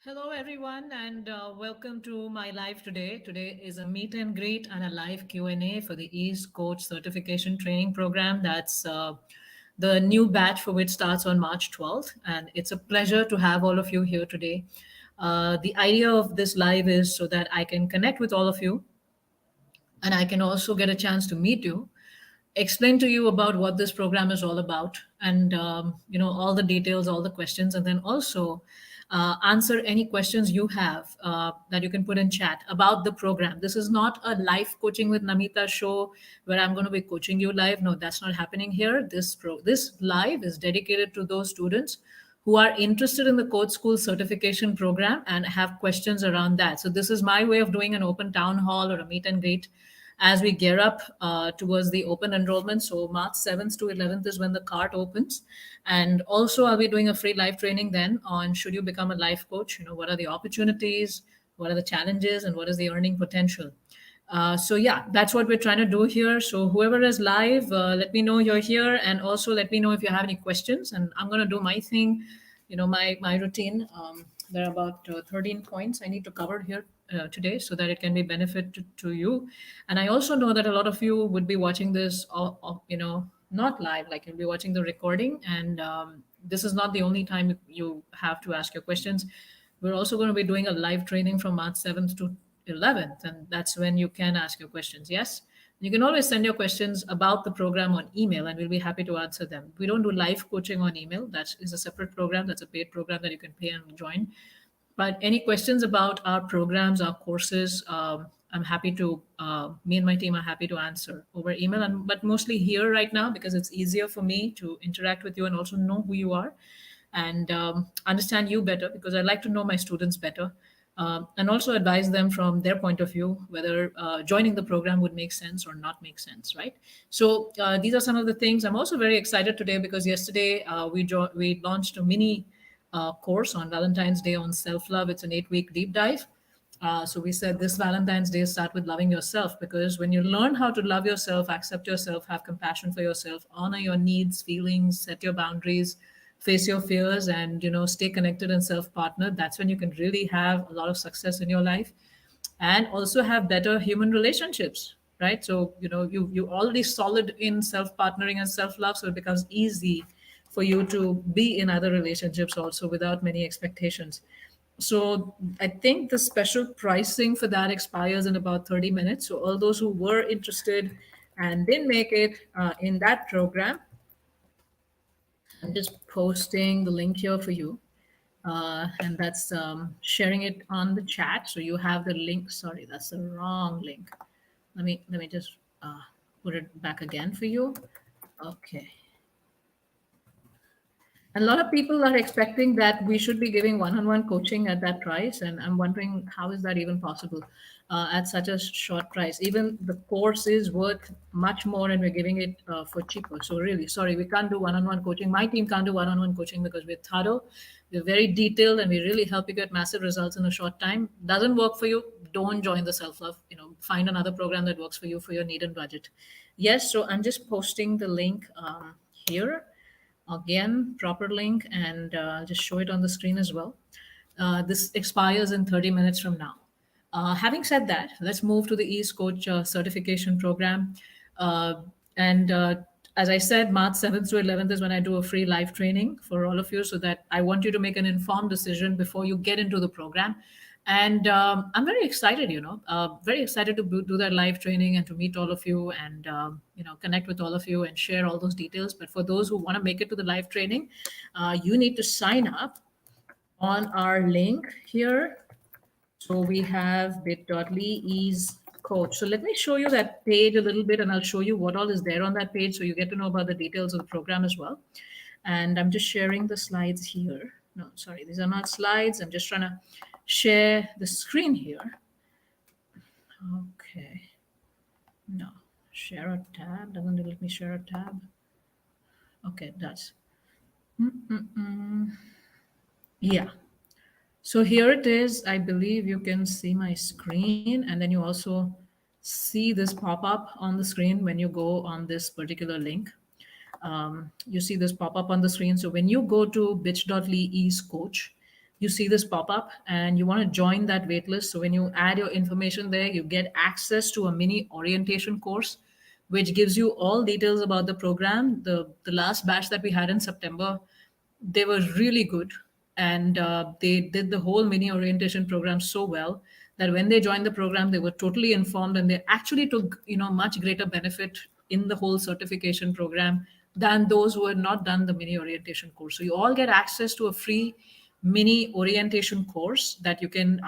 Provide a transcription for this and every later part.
Hello, everyone, and welcome to my live today. Today is a meet and greet and a live Q&A for the East Coach Certification Training Program. That's the new batch for which starts on March 12th, and it's a pleasure to have all of you here today. The idea of this live is so that I can connect with all of you and I can also get a chance to meet you, explain to you about what this program is all about, and all the details, all the questions, and then also answer any questions you have that you can put in chat about the program. This is not a live coaching with Namita show where I'm going to be coaching you live. No, that's not happening here. This live is dedicated to those students who are interested in the coach school certification program and have questions around that. So this is my way of doing an open town hall or a meet and greet as we gear up towards the open enrollment. So March 7th to 11th is when the cart opens. And also I'll be doing a free live training then on should you become a life coach, what are the opportunities, what are the challenges, and what is the earning potential. So yeah, that's what we're trying to do here. So whoever is live, let me know you're here, and also let me know if you have any questions. And I'm going to do my thing, my routine. There are about 13 points I need to cover here today so that it can be benefit to you. And I also know that a lot of you would be watching this, not live, like you'll be watching the recording. And this is not the only time you have to ask your questions. We're also going to be doing a live training from March 7th to 11th, and that's when you can ask your questions. Yes, you can always send your questions about the program on email, and we'll be happy to answer them. We don't do live coaching on email. That is a separate program. That's a paid program that you can pay and join. But any questions about our programs, our courses, I'm happy to. Me and my team are happy to answer over email, and but mostly here right now because it's easier for me to interact with you and also know who you are and understand you better because I like to know my students better. And also advise them from their point of view whether joining the program would make sense or not make sense, right? So these are some of the things. I'm also very excited today because yesterday we launched a mini course on Valentine's Day on self-love. It's an 8-week deep dive. So we said this Valentine's Day start with loving yourself, because when you learn how to love yourself, accept yourself, have compassion for yourself, honor your needs, feelings, set your boundaries, face your fears, and stay connected and self-partnered, that's when you can really have a lot of success in your life and also have better human relationships, right? So you're already solid in self-partnering and self-love, so it becomes easy for you to be in other relationships also without many expectations. So I think the special pricing for that expires in about 30 minutes. So all those who were interested and didn't make it in that program, I'm just posting the link here for you. And that's sharing it on the chat. So you have the link. Sorry, that's the wrong link. Let me just put it back again for you. Okay. And a lot of people are expecting that we should be giving one-on-one coaching at that price, and I'm wondering how is that even possible at such a short price? Even the course is worth much more, and we're giving it for cheaper. So really, sorry, we can't do one-on-one coaching. My team can't do one-on-one coaching because we're thorough, we're very detailed, and we really help you get massive results in a short time. Doesn't work for you? Don't join the self-love. Find another program that works for you for your need and budget. Yes, so I'm just posting the link here again, proper link, and I'll just show it on the screen as well. This expires in 30 minutes from now. Having said that, let's move to the East Coach certification program. And As I said, March 7th to 11th is when I do a free live training for all of you, so that I want you to make an informed decision before you get into the program. And I'm very excited, very excited to do that live training and to meet all of you and, connect with all of you and share all those details. But for those who want to make it to the live training, you need to sign up on our link here. So we have bit.ly ease coach. So let me show you that page a little bit and I'll show you what all is there on that page so you get to know about the details of the program as well. And I'm just sharing the slides here. No, sorry, these are not slides. I'm just trying to share the screen here. Okay. No, share a tab. Doesn't it let me share a tab? Okay, it does. Yeah. So here it is. I believe you can see my screen, and then you also see this pop up on the screen when you go on this particular link. You see this pop up on the screen. So when you go to bit.ly ease coach, you see this pop up and you want to join that waitlist. So when you add your information there, you get access to a mini orientation course, which gives you all details about the program. The last batch that we had in September, they were really good, and they did the whole mini orientation program so well that when they joined the program, they were totally informed, and they actually took much greater benefit in the whole certification program than those who had not done the mini orientation course. So you all get access to a free mini orientation course that you can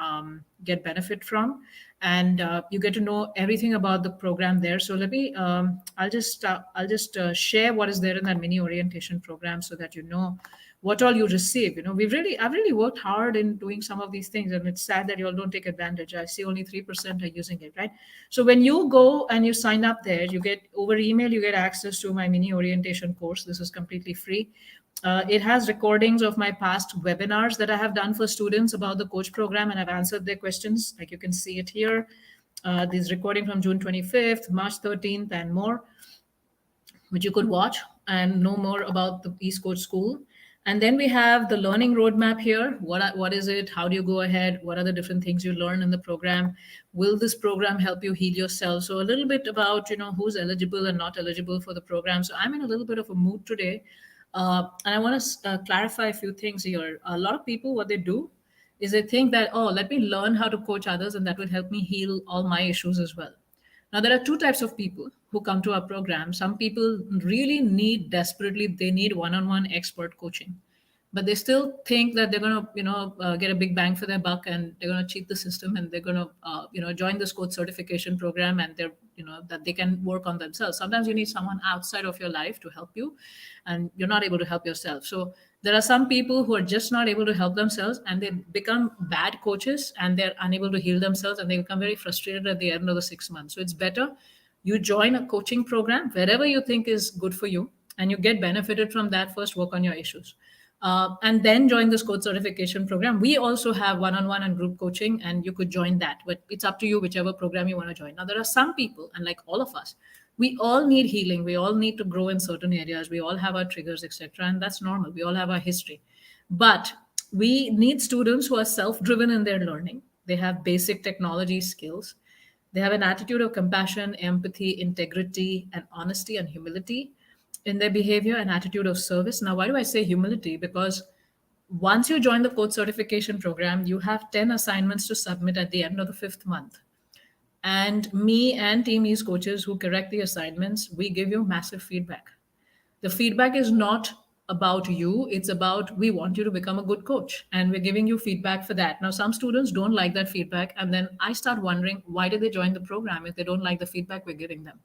get benefit from, and you get to know everything about the program there. So let me I'll just share what is there in that mini orientation program so that you know what all you receive. I've really worked hard in doing some of these things, and it's sad that you all don't take advantage. I see only 3% are using it, right? So when you go and you sign up there, you get over email, you get access to my mini orientation course. This is completely free. It has recordings of my past webinars that I have done for students about the coach program, and I've answered their questions. Like you can see it here. This recording from June 25th, March 13th, and more, which you could watch and know more about the East Coast School. And then we have the learning roadmap here. What is it? How do you go ahead? What are the different things you learn in the program? Will this program help you heal yourself? So a little bit about who's eligible and not eligible for the program. So I'm in a little bit of a mood today, and I want to clarify a few things here. A lot of people, what they do is they think that, oh, let me learn how to coach others, and that will help me heal all my issues as well. Now, there are two types of people who come to our program. Some people really need desperately, they need one on one expert coaching, but they still think that they're going to, get a big bang for their buck, and they're going to cheat the system, and they're going to, join this coach certification program, and that they can work on themselves. Sometimes you need someone outside of your life to help you, and you're not able to help yourself. So there are some people who are just not able to help themselves, and they become bad coaches, and they're unable to heal themselves, and they become very frustrated at the end of the 6 months. So it's better you join a coaching program wherever you think is good for you, and you get benefited from that. First, work on your issues, and then join this coach certification program. We also have one-on-one and group coaching, and you could join that, but it's up to you whichever program you want to join. Now, there are some people, and like all of us, we all need healing, we all need to grow in certain areas, we all have our triggers, etc., and that's normal. We all have our history, but we need students who are self-driven in their learning. They have basic technology skills. They have an attitude of compassion, empathy, integrity, and honesty and humility in their behavior, and attitude of service. Now, why do I say humility? Because once you join the coach certification program, you have 10 assignments to submit at the end of the fifth month. And me and Team E's coaches who correct the assignments, we give you massive feedback. The feedback is not about you, it's about we want you to become a good coach, and we're giving you feedback for that. Now, some students don't like that feedback, and then I start wondering, why did they join the program if they don't like the feedback we're giving them?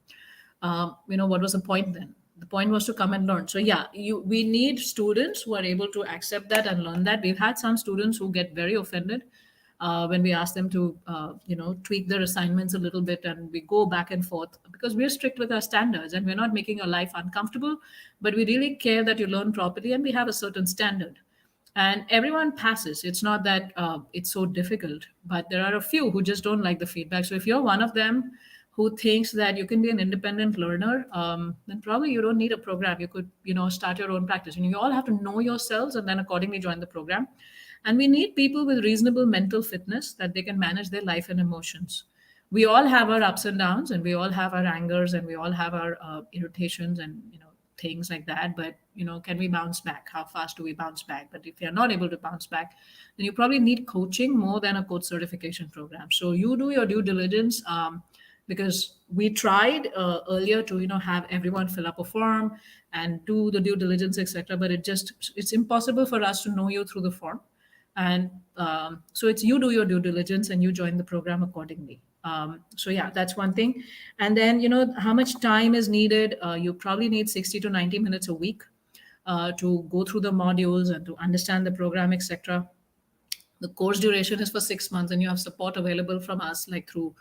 What was the point then? The point was to come and learn. So yeah, we need students who are able to accept that and learn that. We've had some students who get very offended when we ask them to tweak their assignments a little bit, and we go back and forth because we're strict with our standards, and we're not making your life uncomfortable, but we really care that you learn properly, and we have a certain standard, and everyone passes. It's not that it's so difficult, but there are a few who just don't like the feedback. So if you're one of them who thinks that you can be an independent learner, then probably you don't need a program. You could start your own practice, and you all have to know yourselves and then accordingly join the program. And we need people with reasonable mental fitness that they can manage their life and emotions. We all have our ups and downs, and we all have our angers, and we all have our irritations, and things like that. But can we bounce back? How fast do we bounce back? But if you're not able to bounce back, then you probably need coaching more than a coach certification program. So you do your due diligence, because we tried earlier to have everyone fill up a form and do the due diligence, etc., but it's impossible for us to know you through the form. And so it's you do your due diligence and you join the program accordingly. So yeah, that's one thing. And then how much time is needed. You probably need 60 to 90 minutes a week to go through the modules and to understand the program, etc. The course duration is for 6 months, and you have support available from us, like through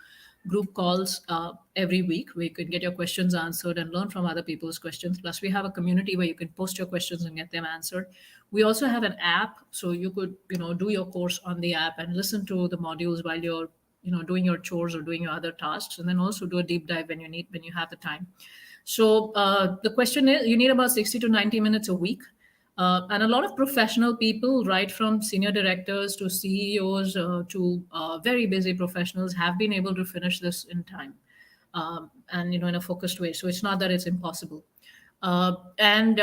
group calls every week, where you can get your questions answered and learn from other people's questions. Plus, we have a community where you can post your questions and get them answered. We also have an app, so you could do your course on the app and listen to the modules while you're doing your chores or doing your other tasks, and then also do a deep dive when you have the time. So the question is, you need about 60 to 90 minutes a week. And a lot of professional people, right from senior directors to CEOs to very busy professionals, have been able to finish this in time, and in a focused way. So it's not that it's impossible. And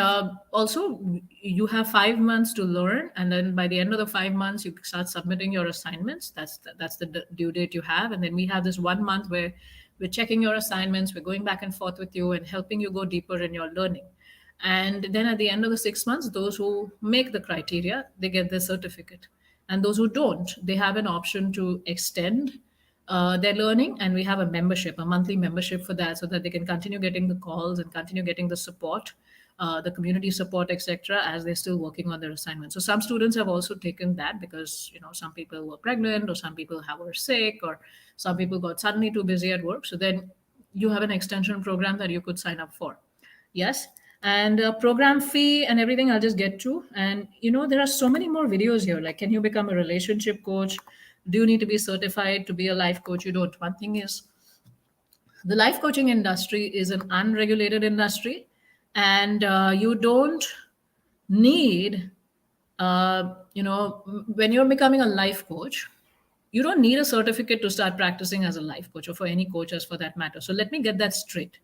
also, you have 5 months to learn, and then by the end of the 5 months, you start submitting your assignments. That's the due date you have, and then we have this 1 month where we're checking your assignments, we're going back and forth with you, and helping you go deeper in your learning. And then at the end of the 6 months, those who make the criteria, they get their certificate, and those who don't, they have an option to extend their learning, and we have a monthly membership for that, so that they can continue getting the calls and continue getting the support, the community support, etc., as they're still working on their assignments. So some students have also taken that because some people were pregnant, or some people were sick, or some people got suddenly too busy at work. So then you have an extension program that you could sign up for. Yes. And program fee and everything, I'll just get to. And there are so many more videos here. Like, can you become a relationship coach? Do you need to be certified to be a life coach? You don't. One thing is, the life coaching industry is an unregulated industry, and you don't need, when you're becoming a life coach, you don't need a certificate to start practicing as a life coach, or for any coaches for that matter. So let me get that straight.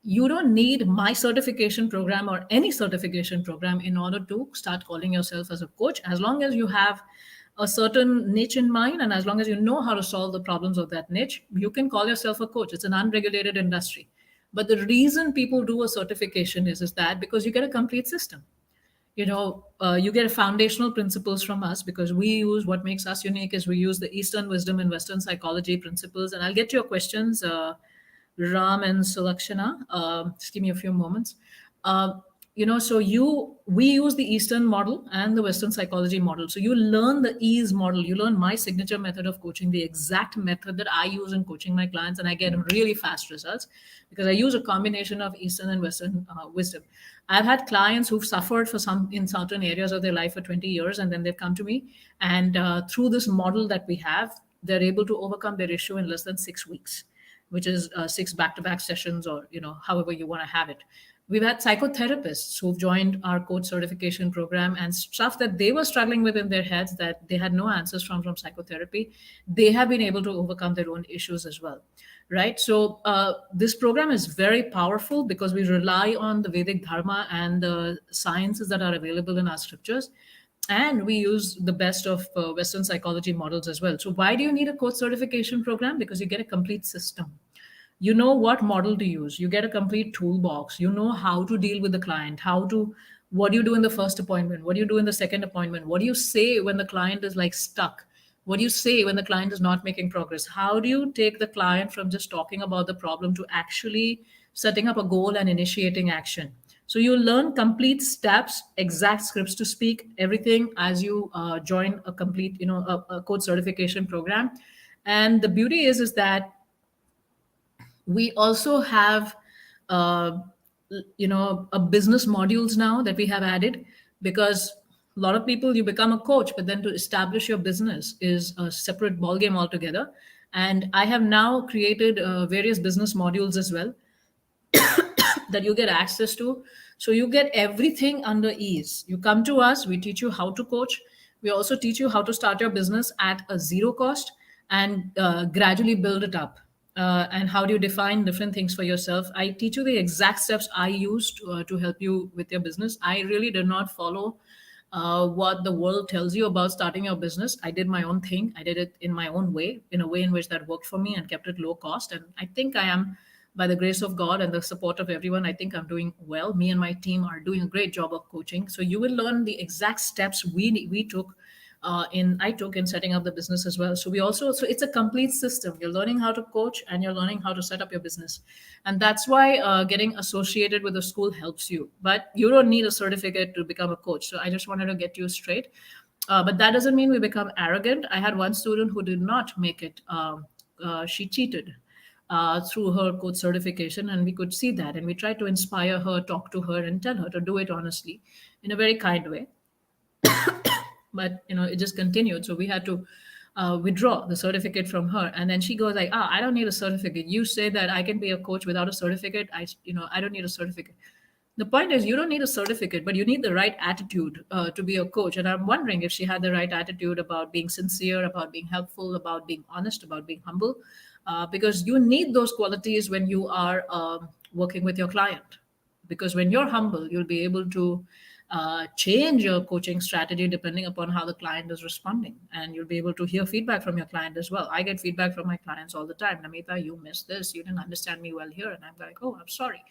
You don't need my certification program or any certification program in order to start calling yourself as a coach, as long as you have a certain niche in mind, and as long as you know how to solve the problems of that niche, you can call yourself a coach. It's an unregulated industry. But the reason people do a certification is that because you get a complete system. You get foundational principles from us, because we use, what makes us unique is we use the Eastern wisdom and Western psychology principles. And I'll get to your questions, Ram and Sulakshana. Just give me a few moments. So we use the Eastern model and the Western psychology model. So you learn the ease model. You learn my signature method of coaching, the exact method that I use in coaching my clients, and I get really fast results because I use a combination of Eastern and Western wisdom. I've had clients who've suffered in certain areas of their life for 20 years, and then they've come to me, and through this model that we have, they're able to overcome their issue in less than 6 weeks, which is 6 back-to-back sessions, or however you want to have it. We've had psychotherapists who've joined our coach certification program, and stuff that they were struggling with in their heads that they had no answers from psychotherapy, they have been able to overcome their own issues as well. Right. So this program is very powerful because we rely on the Vedic Dharma and the sciences that are available in our scriptures. And we use the best of Western psychology models as well. So why do you need a coach certification program? Because you get a complete system. You know what model to use. You get a complete toolbox. You know how to deal with the client, what do you do in the first appointment, what do you do in the second appointment, what do you say when the client is like stuck, what do you say when the client is not making progress, how do you take the client from just talking about the problem to actually setting up a goal and initiating action. So you learn complete steps, exact scripts to speak, everything as you join a complete a coach certification program. And the beauty is that we also have uh, a business modules now that we have added, because a lot of people, you become a coach, but then to establish your business is a separate ballgame altogether. And I have now created various business modules as well that you get access to. So you get everything under ease. You come to us, we teach you how to coach. We also teach you how to start your business at a zero cost and gradually build it up. And how do you define different things for yourself? I teach you the exact steps I used to help you with your business. I really did not follow what the world tells you about starting your business. I did my own thing. I did it in my own way, in a way in which that worked for me and kept it low cost. And I think I am, by the grace of God and the support of everyone, I think I'm doing well. Me and my team are doing a great job of coaching. So you will learn the exact steps we took in I took in setting up the business as well. So it's a complete system. You're learning how to coach and you're learning how to set up your business, and that's why getting associated with a school helps you. But you don't need a certificate to become a coach. So I just wanted to get you straight. But that doesn't mean we become arrogant. I had one student who did not make it. She cheated through her coach certification, and we could see that. And we tried to inspire her, talk to her, and tell her to do it honestly, in a very kind way. But it just continued, so we had to withdraw the certificate from her. And then she goes like, I don't need a certificate. You say that I can be a coach without a certificate. I don't need a certificate. The point is, you don't need a certificate, but you need the right attitude to be a coach. And I'm wondering if she had the right attitude about being sincere, about being helpful, about being honest, about being humble, because you need those qualities when you are working with your client. Because when you're humble, you'll be able to change your coaching strategy depending upon how the client is responding, and you'll be able to hear feedback from your client as well. I get feedback from my clients all the time. Namita, you missed this, you didn't understand me well here, and I'm like, oh, I'm sorry.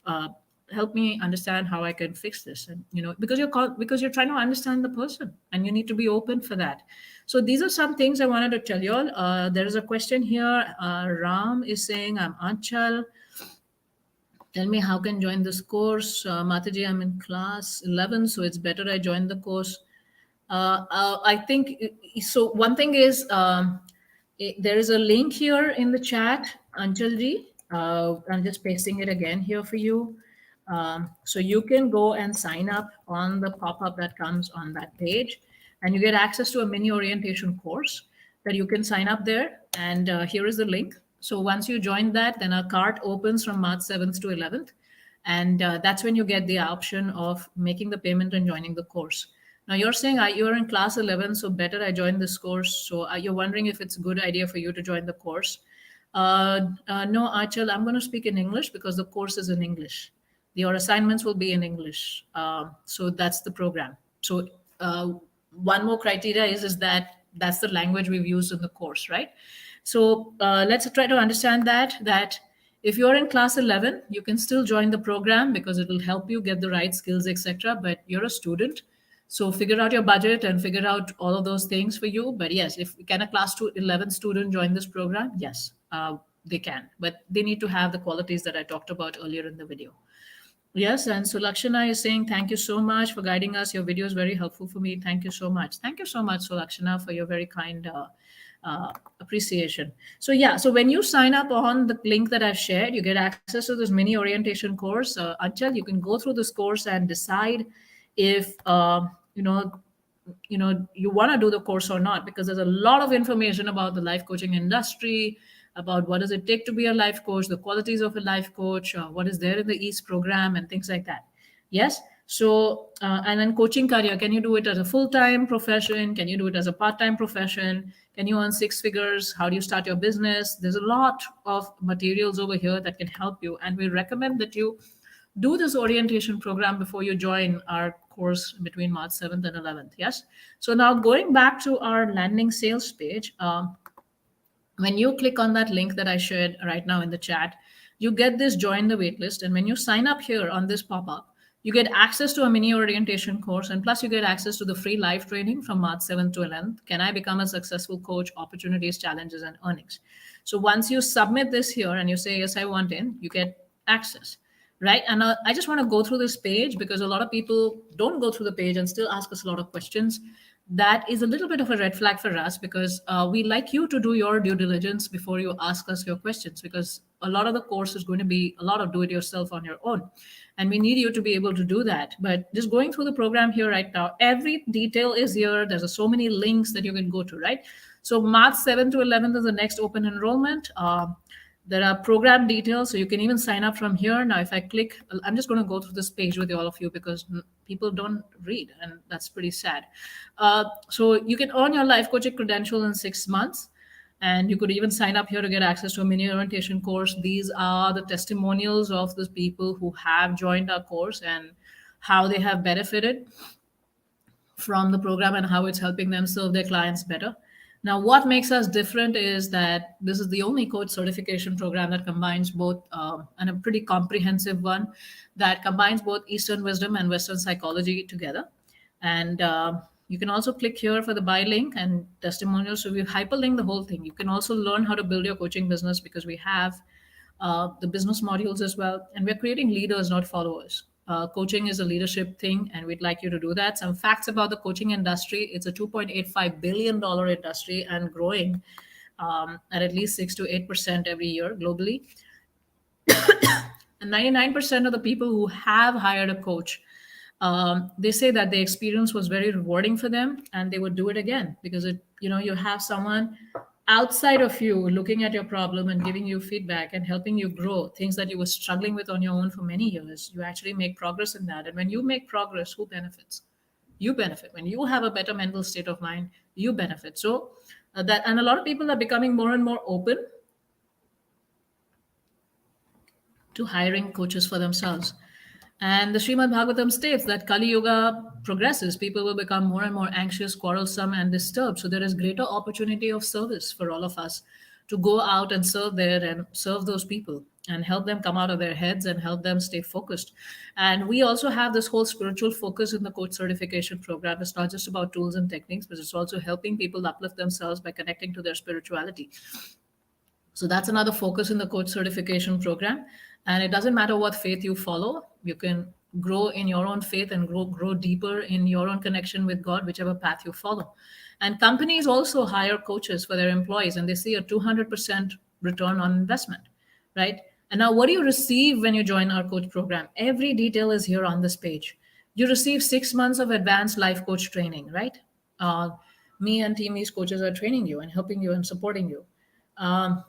uh, Help me understand how I can fix this. And because because you're trying to understand the person, and you need to be open for that. So these are some things I wanted to tell you all. There is a question here. Ram is saying, I'm Anchal. Tell me how can join this course. Mataji, I'm in class 11, so it's better I join the course. I think so. One thing is, there is a link here in the chat, Anjalji. I'm just pasting it again here for you. So you can go and sign up on the pop-up that comes on that page, and you get access to a mini orientation course that you can sign up there. And here is the link. So once you join that, then a cart opens from March 7th to 11th. And that's when you get the option of making the payment and joining the course. Now you're saying you're in class 11, so better I join this course. So you're wondering if it's a good idea for you to join the course. No, Achal, I'm going to speak in English because the course is in English. Your assignments will be in English. So that's the program. So one more criteria is that that's the language we've used in the course, right? So let's try to understand that if you're in class 11, you can still join the program because it will help you get the right skills, etc. But you're a student, so figure out your budget and figure out all of those things for you. But yes, if can a class 11 student join this program? Yes, they can, but they need to have the qualities that I talked about earlier in the video. Yes, and so Lakshana is saying, thank you so much for guiding us. Your video is very helpful for me. Thank you so much. Thank you so much, so Lakshana, for your very kind appreciation. So yeah, so when you sign up on the link that I've shared, you get access to this mini orientation course. Anchal, you can go through this course and decide if you want to do the course or not, because there's a lot of information about the life coaching industry, about what does it take to be a life coach, the qualities of a life coach, what is there in the east program, and things like that. Yes. So and then coaching career, can you do it as a full-time profession? Can you do it as a part-time profession? Can you earn six figures? How do you start your business? There's a lot of materials over here that can help you, and we recommend that you do this orientation program before you join our course between March 7th and 11th. Yes. So now going back to our landing sales page, when you click on that link that I shared right now in the chat, you get this join the waitlist. And when you sign up here on this pop-up, you get access to a mini orientation course, and plus you get access to the free live training from March 7th to 11th. Can I become a successful coach? Opportunities, challenges, and earnings. So once you submit this here and you say, yes, I want in, you get access. Right. And I just want to go through this page because a lot of people don't go through the page and still ask us a lot of questions. That is a little bit of a red flag for us, because we like you to do your due diligence before you ask us your questions, because a lot of the course is going to be a lot of do it yourself on your own. And we need you to be able to do that. But just going through the program here right now, every detail is here. There's so many links that you can go to, right? So March 7th to 11th is the next open enrollment. There are program details, so you can even sign up from here. Now, if I click, I'm just going to go through this page with all of you because people don't read, and that's pretty sad. So you can earn your life coaching credential in 6 months, and you could even sign up here to get access to a mini orientation course. These are the testimonials of the people who have joined our course and how they have benefited from the program and how it's helping them serve their clients better. Now, what makes us different is that this is the only coach certification program that combines both, and a pretty comprehensive one that combines both Eastern wisdom and Western psychology together. And you can also click here for the buy link and testimonials. So we've hyperlinked the whole thing. You can also learn how to build your coaching business because we have the business modules as well. And we're creating leaders, not followers. Coaching is a leadership thing, and we'd like you to do that. Some facts about the coaching industry: it's a $2.85 billion industry and growing at least 6 to 8% every year globally. And 99% of the people who have hired a coach, they say that the experience was very rewarding for them and they would do it again, because you have someone outside of you looking at your problem and giving you feedback and helping you grow things that you were struggling with on your own for many years, you actually make progress in that. And when you make progress, who benefits? You benefit. When you have a better mental state of mind, you benefit. So that, and a lot of people are becoming more and more open to hiring coaches for themselves. And the Srimad Bhagavatam states that Kali Yuga progresses, people will become more and more anxious, quarrelsome, and disturbed. So there is greater opportunity of service for all of us to go out and serve there and serve those people and help them come out of their heads and help them stay focused. And we also have this whole spiritual focus in the coach certification program. It's not just about tools and techniques, but it's also helping people uplift themselves by connecting to their spirituality. So that's another focus in the coach certification program. And it doesn't matter what faith you follow, you can grow in your own faith and grow deeper in your own connection with God, whichever path you follow. And companies also hire coaches for their employees, and they see a 200% return on investment, right? And now, what do you receive when you join our coach program? Every detail is here on this page. You receive 6 months of advanced life coach training, right? Uh, Me and Team East coaches are training you and helping you and supporting you.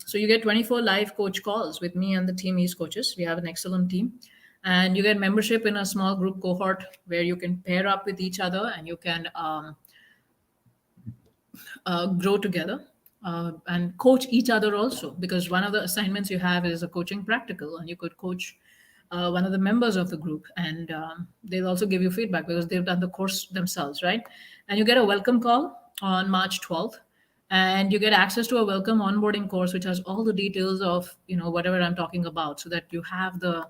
So you get 24 live coach calls with me and the Team East coaches. We have an excellent team. And you get membership in a small group cohort where you can pair up with each other and you can grow together and coach each other also, because one of the assignments you have is a coaching practical, and you could coach one of the members of the group, and they'll also give you feedback because they've done the course themselves, right? And you get a welcome call on March 12th, and you get access to a welcome onboarding course which has all the details of whatever I'm talking about, so that you have the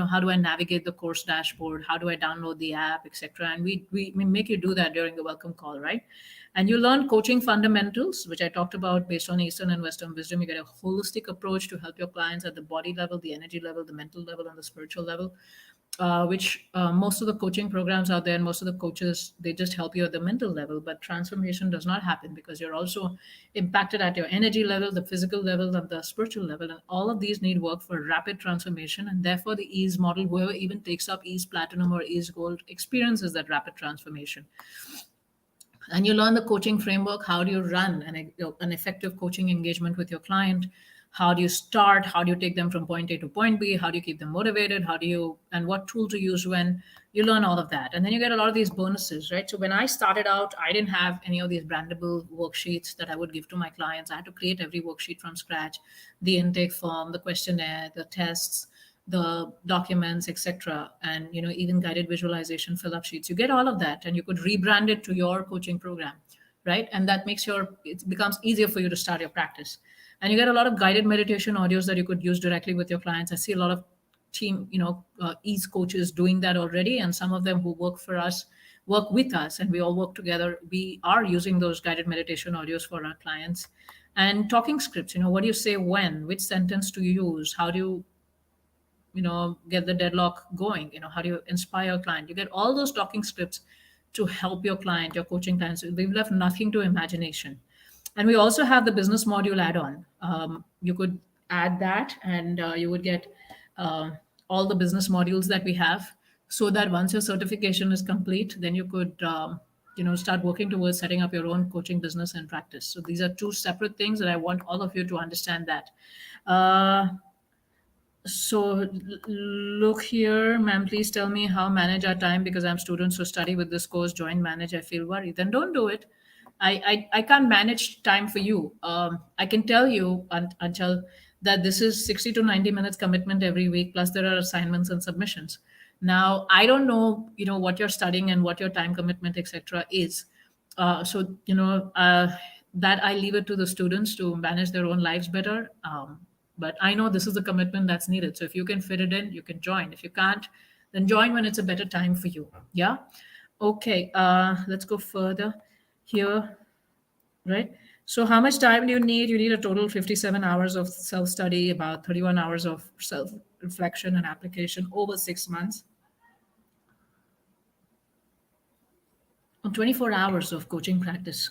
how do I navigate the course dashboard, how do I download the app, etc. And we make you do that during the welcome call, right? And you learn coaching fundamentals, which I talked about, based on Eastern and Western wisdom. You get a holistic approach to help your clients at the body level, the energy level, the mental level, and the spiritual level, which most of the coaching programs out there and most of the coaches, they just help you at the mental level. But transformation does not happen because you're also impacted at your energy level, the physical level, and the spiritual level. And all of these need work for rapid transformation. And therefore, the ease model, whoever even takes up ease platinum or ease gold, experiences that rapid transformation. And you learn the coaching framework. How do you run an effective coaching engagement with your client? How do you start? How do you take them from point A to point B? How do you keep them motivated? How do you, and what tool to use when? You learn all of that. And then you get a lot of these bonuses, right? So when I started out, I didn't have any of these brandable worksheets that I would give to my clients. I had to create every worksheet from scratch, the intake form, the questionnaire, the tests, the documents, etc., and even guided visualization fill up sheets. You get all of that, and you could rebrand it to your coaching program, right? And that makes it becomes easier for you to start your practice. And you get a lot of guided meditation audios that you could use directly with your clients. I see a lot of team ease coaches doing that already, and some of them who work with us, and we all work together. We are using those guided meditation audios for our clients. And talking scripts, what do you say when, which sentence to use, how do you get the deadlock going, how do you inspire a client? You get all those talking scripts to help your client, your coaching clients. We've left nothing to imagination. And we also have the business module add-on. You could add that, and you would get uh, all the business modules that we have, so that once your certification is complete, then you could start working towards setting up your own coaching business and practice. So these are two separate things that I want all of you to understand that. So look here, ma'am, please tell me how manage our time, because I'm students who study with this course, join manage, I feel worried. Then don't do it. I can't manage time for you. I can tell you until that this is 60 to 90 minutes commitment every week, plus there are assignments and submissions. Now, I don't know, what you're studying and what your time commitment, etc. is. So, that I leave it to the students to manage their own lives better. But I know this is the commitment that's needed. So if you can fit it in, you can join. If you can't, then join when it's a better time for you. Yeah. Okay. Let's go further here. Right. So how much time do you need? You need a total 57 hours of self-study, about 31 hours of self-reflection and application over 6 months, and 24 hours of coaching practice.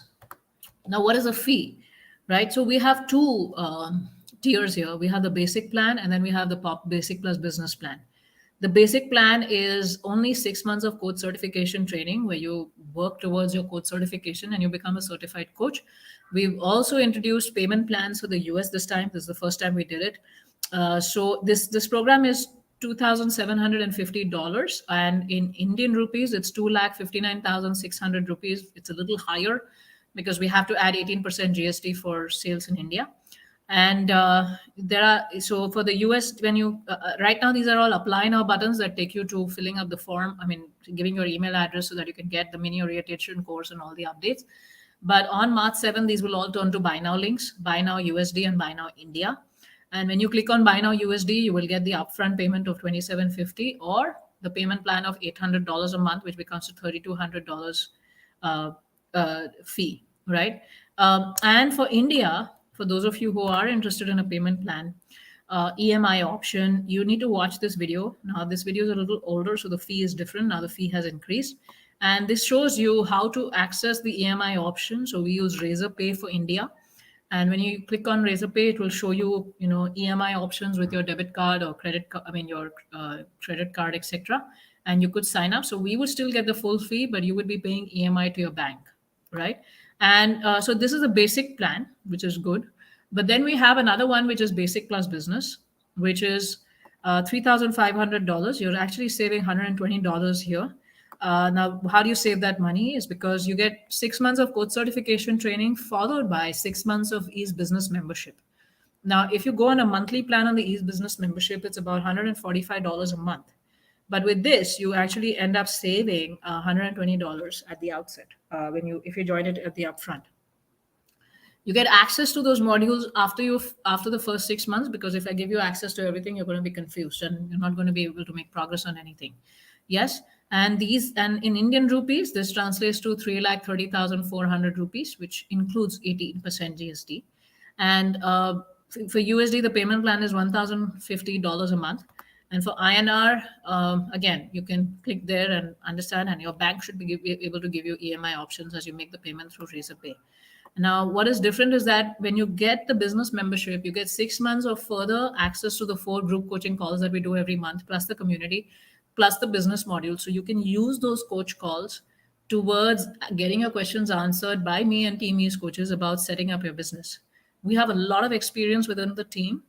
Now, what is a fee? Right. So we have two tiers here. We have the basic plan, and then we have the pop basic plus business plan. The basic plan is only 6 months of coach certification training where you work towards your coach certification and you become a certified coach. We've also introduced payment plans for the US this time. This is the first time we did it. So this program is $2,750, and in Indian rupees, it's 2,59,600 rupees. It's a little higher because we have to add 18% GST for sales in India. And there are, so for the US, when you right now, these are all apply now buttons that take you to filling up the form. I mean, giving your email address so that you can get the mini orientation course and all the updates. But on March 7th, these will all turn to buy now links, buy now USD and buy now India. And when you click on buy now USD, you will get the upfront payment of 2750 or the payment plan of $800 a month, which becomes to $3,200 uh, fee, right? And for India, for those of you who are interested in a payment plan, EMI option, you need to watch this video. Now, this video is a little older, so the fee is different. Now, the fee has increased. And this shows you how to access the EMI option. So we use Razor Pay for India. And when you click on Razor Pay, it will show you, EMI options with your debit card or credit card, I mean, your credit card, etc. And you could sign up. So we would still get the full fee, but you would be paying EMI to your bank, right? And so this is a basic plan, which is good. But then we have another one, which is basic plus business, which is $3,500. You're actually saving $120 here. Now, how do you save that money? Is because you get 6 months of coach certification training followed by 6 months of Ease Business membership. Now, if you go on a monthly plan on the Ease Business membership, it's about $145 a month. But with this, you actually end up saving $120 at the outset if you join it at the upfront. You get access to those modules after the first 6 months, because if I give you access to everything, you're going to be confused and you're not going to be able to make progress on anything. Yes. And in Indian rupees, this translates to 3,30,400 rupees, which includes 18% GST. And for USD, the payment plan is $1,050 a month. And for INR, again, you can click there and understand, and your bank should be able to give you EMI options as you make the payment through Razor Pay. Now, what is different is that when you get the business membership, you get 6 months of further access to the 4 group coaching calls that we do every month, plus the community, plus the business module. So you can use those coach calls towards getting your questions answered by me and Team Ease coaches about setting up your business. We have a lot of experience within the team,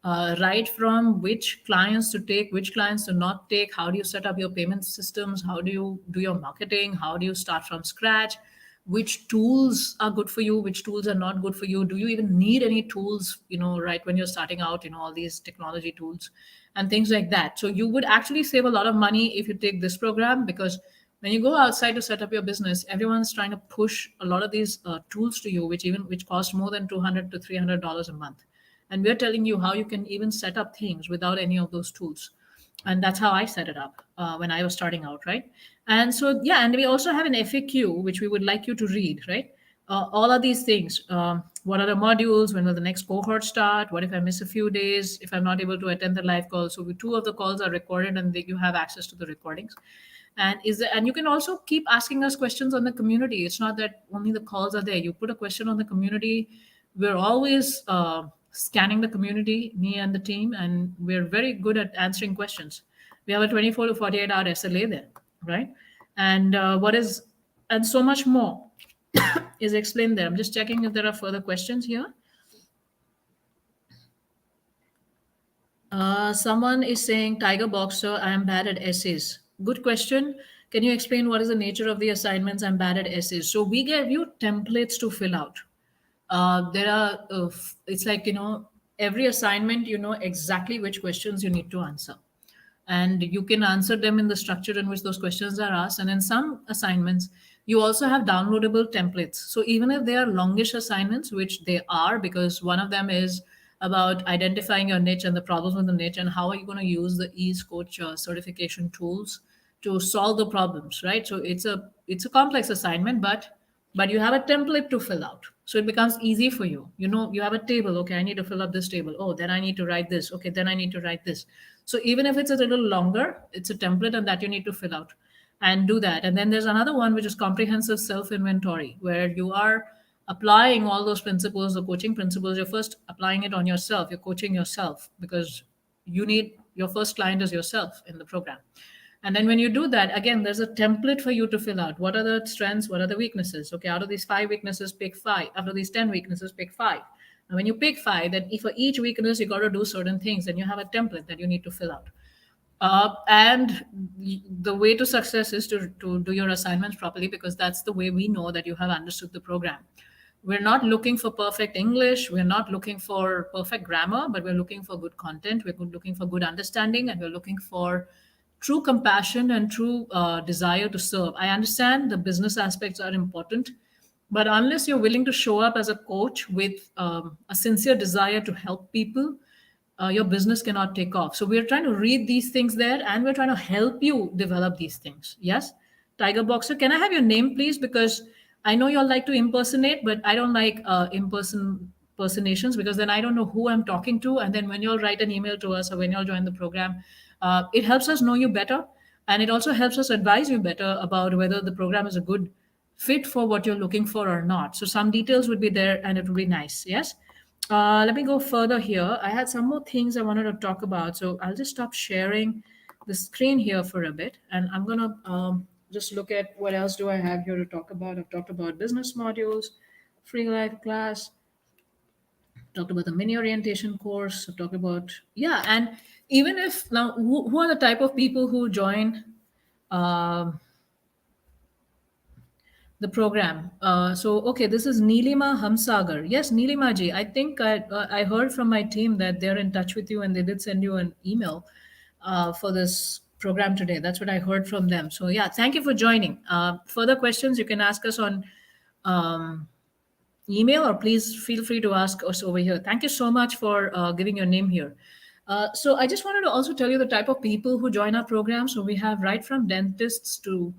right from which clients to take, which clients to not take, how do you set up your payment systems, how do you do your marketing, how do you start from scratch, which tools are good for you, which tools are not good for you, do you even need any tools, right when you're starting out, all these technology tools and things like that. So you would actually save a lot of money if you take this program, because when you go outside to set up your business, everyone's trying to push a lot of these tools to you, which cost more than $200 to $300 a month. And we're telling you how you can even set up things without any of those tools. And that's how I set it up when I was starting out, right? And so, yeah, and we also have an FAQ, which we would like you to read, right? All of these things. What are the modules? When will the next cohort start? What if I miss a few days? If I'm not able to attend the live call? So 2 of the calls are recorded, and you have access to the recordings. And you can also keep asking us questions on the community. It's not that only the calls are there. You put a question on the community. We're always scanning the community, me and the team, and we're very good at answering questions. We have a 24 to 48 hour SLA there, right? And and so much more is explained there. I'm just checking if there are further questions here. Someone is saying, Tiger Boxer, I am bad at essays. Good question. Can you explain what is the nature of the assignments? I'm bad at essays. So we give you templates to fill out. There are, it's like, every assignment, you know exactly which questions you need to answer. And you can answer them in the structure in which those questions are asked. And in some assignments, you also have downloadable templates. So even if they are longish assignments, which they are, because one of them is about identifying your niche and the problems with the niche, and how are you going to use the Ease Coach certification tools to solve the problems, right? So it's a complex assignment, but you have a template to fill out. So it becomes easy for you. You have a table. Okay, I need to fill up this table. Oh, then I need to write this. Okay, then I need to write this. So even if it's a little longer, it's a template, and that you need to fill out and do that. And then there's another one, which is comprehensive self-inventory, where you are applying all those principles, the coaching principles. You're first applying it on yourself. You're coaching yourself, because you need Your first client is yourself in the program. And then when you do that, again, there's a template for you to fill out. What are the strengths? What are the weaknesses? Okay, out of these 5 weaknesses, pick five. Out of these 10 weaknesses, pick five. And when you pick five, then if for each weakness you got to do certain things, and you have a template that you need to fill out. And the way to success is to do your assignments properly, because that's the way we know that you have understood the program. We're not looking for perfect English, we're not looking for perfect grammar, but we're looking for good content, looking for good understanding, and we're looking for true compassion and true desire to serve. I understand the business aspects are important, but unless you're willing to show up as a coach with a sincere desire to help people, your business cannot take off. So we're trying to read these things there, and we're trying to help you develop these things. Yes, Tiger Boxer, can I have your name, please? Because I know you all like to impersonate, but I don't like impersonations, because then I don't know who I'm talking to. And then when you all write an email to us or when you all join the program, it helps us know you better, and it also helps us advise you better about whether the program is a good fit for what you're looking for or not. So some details would be there, and it would be nice. Yes. Let me go further here. I had some more things I wanted to talk about. So I'll just stop sharing the screen here for a bit. And I'm going to just look at what else do I have here to talk about. I've talked about business modules, free life class, talked about the mini orientation course. I've talked about, yeah. And even if now, who are the type of people who join um the program? Okay, this is Neelima Hamsagar. Yes, Neelima ji. I think I heard from my team that they're in touch with you, and they did send you an email for this program today. That's what I heard from them. So yeah, thank you for joining. Further questions you can ask us on um, email, or please feel free to ask us over here. Thank you so much for giving your name here. So I just wanted to also tell you the type of people who join our program. So we have right from dentists to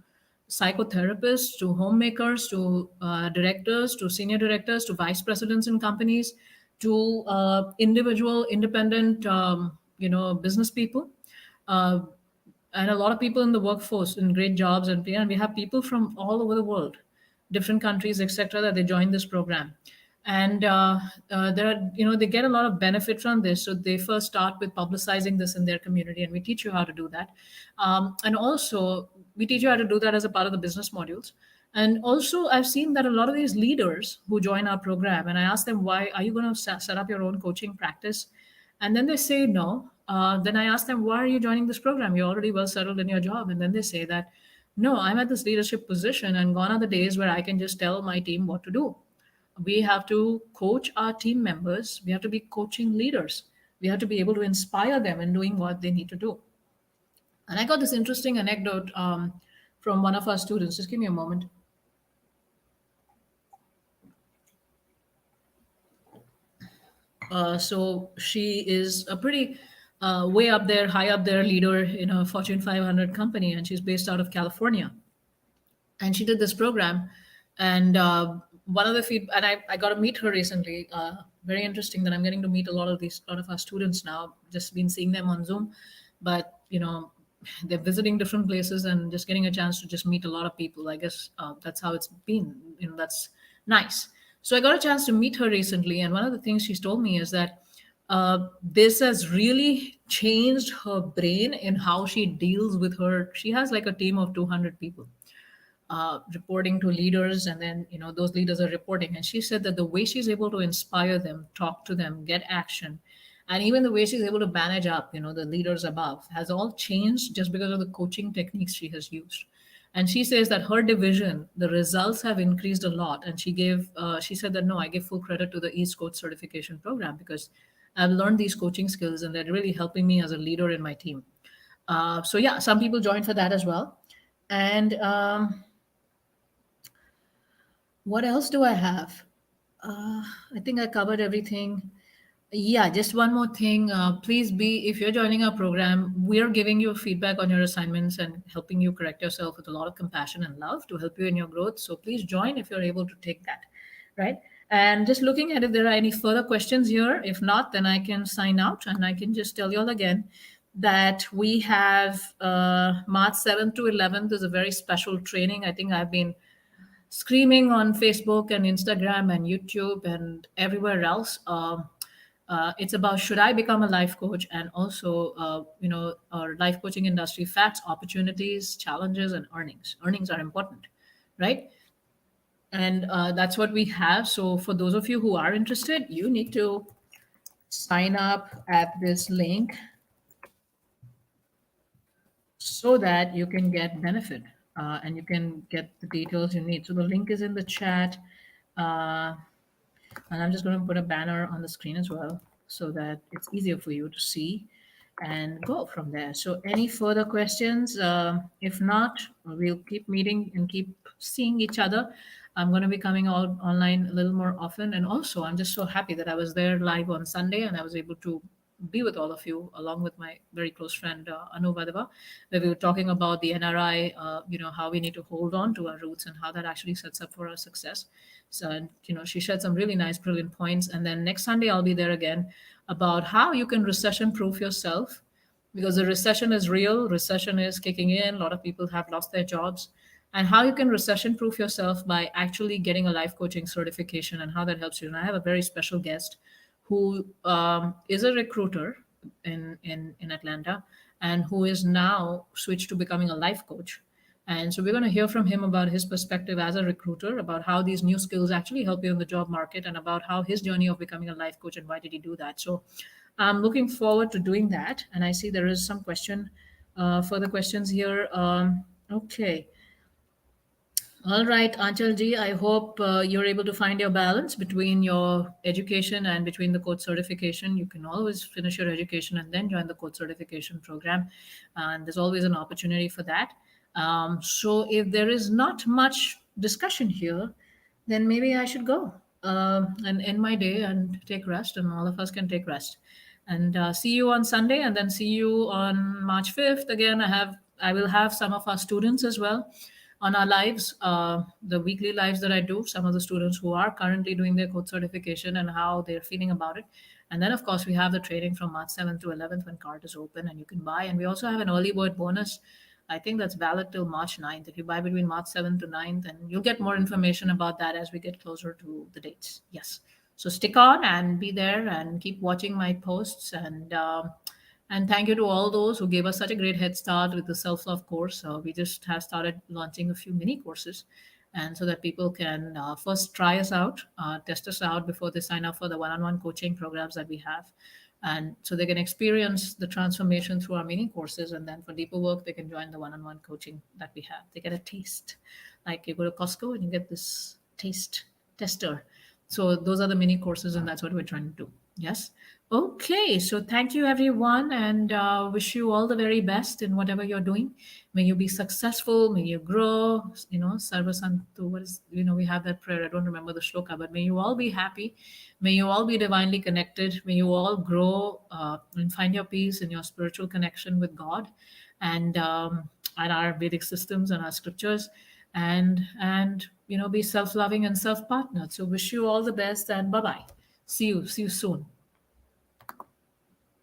psychotherapists to homemakers to directors to senior directors to vice presidents in companies to individual independent business people. Uh, and a lot of people in the workforce in great jobs, and we have people from all over the world, different countries, etc., that they join this program. And there are, they get a lot of benefit from this. So they first start with publicizing this in their community, and we teach you how to do that. And also we teach you how to do that as a part of the business modules. And also I've seen that a lot of these leaders who join our program, and I ask them, why are you going to set up your own coaching practice? And then they say no. Then I ask them, why are you joining this program? You're already well settled in your job. And then they say that, no, I'm at this leadership position, and gone are the days where I can just tell my team what to do. We have to coach our team members. We have to be coaching leaders. We have to be able to inspire them in doing what they need to do. And I got this interesting anecdote from one of our students. Just give me a moment. So she is a pretty way up there, high up there leader in a Fortune 500 company, and she's based out of California. And she did this program, and one of the and I got to meet her recently. Very interesting that I'm getting to meet a lot of our students now. Just been seeing them on Zoom, but they're visiting different places and just getting a chance to just meet a lot of people. I guess that's how it's been. That's nice. So I got a chance to meet her recently, and one of the things she's told me is that this has really changed her brain in how she deals with her. She has like a team of 200 people reporting to leaders, and then those leaders are reporting. And she said that the way she's able to inspire them, talk to them, get action, and even the way she's able to manage up the leaders above has all changed just because of the coaching techniques she has used. And she says that her division, the results have increased a lot. And she said that, no, I give full credit to the East Coach certification program, because I've learned these coaching skills, and they're really helping me as a leader in my team. So yeah, some people join for that as well. And what else do I have? I think I covered everything. Yeah, just one more thing. Please if you're joining our program, we are giving you feedback on your assignments and helping you correct yourself with a lot of compassion and love to help you in your growth. So please join if you're able to take that, right? And just looking at if there are any further questions here. If not, then I can sign out, and I can just tell you all again that we have March 7th to 11th is a very special training. I think I've been screaming on Facebook and Instagram and YouTube and everywhere else. It's about should I become a life coach, and also, our life coaching industry facts, opportunities, challenges, and earnings. Earnings are important, right? And that's what we have. So for those of you who are interested, you need to sign up at this link so that you can get benefit, and you can get the details you need. So the link is in the chat. Uh, and I'm just going to put a banner on the screen as well so that it's easier for you to see and go from there. So, any further questions? If not, we'll keep meeting and keep seeing each other. I'm going to be coming out online a little more often. And also, I'm just so happy that I was there live on Sunday and I was able to be with all of you along with my very close friend Anu Vadava, where we were talking about the NRI, how we need to hold on to our roots and how that actually sets up for our success. So, and, she shared some really nice, brilliant points. And then next Sunday, I'll be there again about how you can recession proof yourself, because the recession is real. Recession is kicking in. A lot of people have lost their jobs. And how you can recession proof yourself by actually getting a life coaching certification and how that helps you. And I have a very special guest who is a recruiter in Atlanta and who is now switched to becoming a life coach. And so we're going to hear from him about his perspective as a recruiter, about how these new skills actually help you in the job market, and about how his journey of becoming a life coach and why did he do that. So I'm looking forward to doing that. And I see there is some further questions here. Okay. All right, Anchal ji, I hope you're able to find your balance between your education and between the coach certification. You can always finish your education and then join the coach certification program. And there's always an opportunity for that. So if there is not much discussion here, then maybe I should go and end my day and take rest, and all of us can take rest. And see you on Sunday, and then see you on March 5th. Again, I will have some of our students as well on our lives, the weekly lives that I do, some of the students who are currently doing their code certification and how they're feeling about it. And then, of course, we have the training from March 7th to 11th when cart is open and you can buy. And we also have an early bird bonus. I think that's valid till March 9th. If you buy between March 7th to 9th, and you'll get more information about that as we get closer to the dates. Yes. So stick on and be there and keep watching my posts. And thank you to all those who gave us such a great head start with the self love course. We just have started launching a few mini courses, and so that people can first try us out, test us out before they sign up for the one on one coaching programs that we have. And so they can experience the transformation through our mini courses. And then for deeper work, they can join the one on one coaching that we have. They get a taste. Like you go to Costco and you get this taste tester. So those are the mini courses, and that's what we're trying to do. Yes. Okay. So thank you, everyone, and wish you all the very best in whatever you're doing. May you be successful. May you grow. Sarva Santu. What is? We have that prayer. I don't remember the shloka, but may you all be happy. May you all be divinely connected. May you all grow and find your peace in your spiritual connection with God, and our Vedic systems and our scriptures, and be self-loving and self-partnered. So wish you all the best, and bye bye. See you soon.